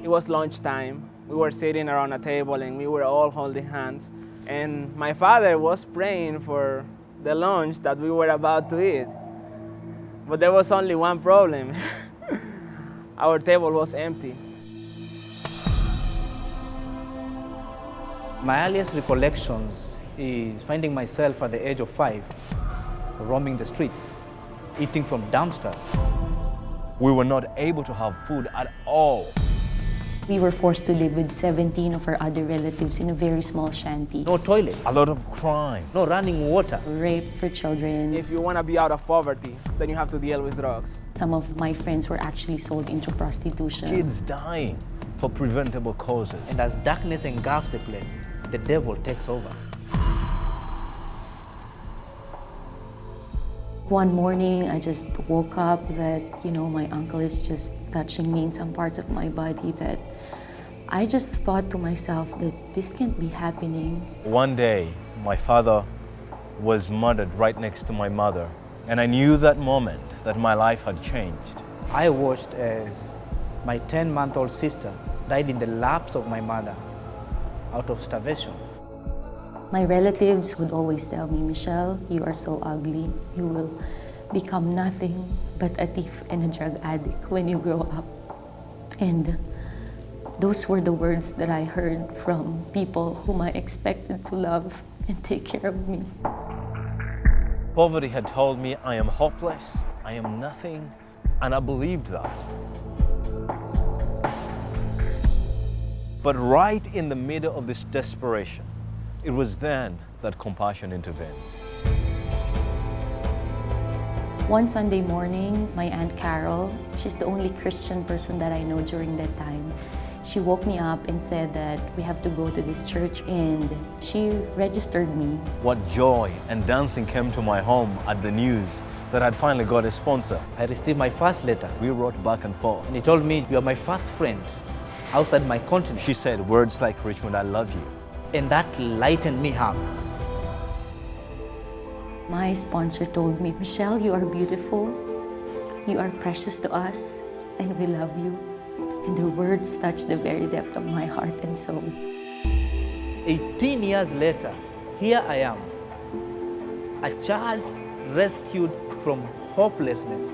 It was lunchtime. We were sitting around a table and we were all holding hands. And my father was praying for the lunch that we were about to eat. But there was only one problem. Our table was empty. My earliest recollections is finding myself at the age of 5, roaming the streets, eating from dumpsters. We were not able to have food at all. We were forced to live with 17 of our other relatives in a very small shanty. No toilets, A lot of crime. no running water. Rape for children. If you want to be out of poverty, then you have to deal with drugs. Some of my friends were actually sold into prostitution. Kids dying for preventable causes. And as darkness engulfs the place, the devil takes over. One morning, I just woke up that, my uncle is just touching me in some parts of my body that I just thought to myself that this can't be happening. One day, my father was murdered right next to my mother, and I knew that moment that my life had changed. I watched as my 10-month-old sister died in the laps of my mother out of starvation. My relatives would always tell me, Michelle, you are so ugly. You will become nothing but a thief and a drug addict when you grow up. And those were the words that I heard from people whom I expected to love and take care of me. Poverty had told me I am hopeless, I am nothing, and I believed that. But right in the middle of this desperation, it was then that compassion intervened. One Sunday morning, my Aunt Carol, she's the only Christian person that I know during that time, she woke me up and said that we have to go to this church, and she registered me. What joy and dancing came to my home at the news that I'd finally got a sponsor. I received my first letter, We wrote back and forth. and he told me, you are my first friend outside my continent. She said words like, Richmond, I love you. And that lightened me up. My sponsor told me, Michelle, you are beautiful, you are precious to us, and we love you. And the words touched the very depth of my heart and soul. 18 years later, here I am, a child rescued from hopelessness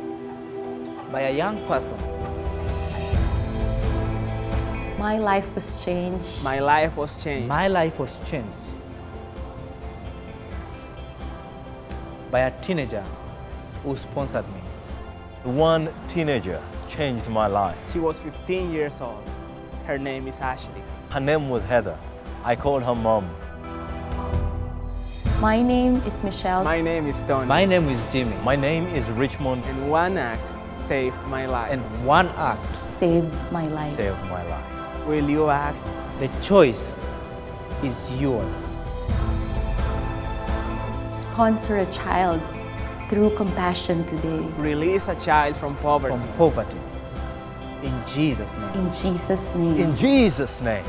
by a young person. My life was changed. My life was changed. My life was changed by a teenager who sponsored me. One teenager changed my life. She was 15 years old. Her name is Ashley. Her name was Heather. I called her mom. My name is Michelle. My name is Tony. My name is Jimmy, My name is Richmond. And one act saved my life. and one act, saved my life. Saved my life. Will you act? the choice is yours. Sponsor a child through compassion today. Release a child from poverty. From poverty. In Jesus' name. In Jesus' name. In Jesus' name.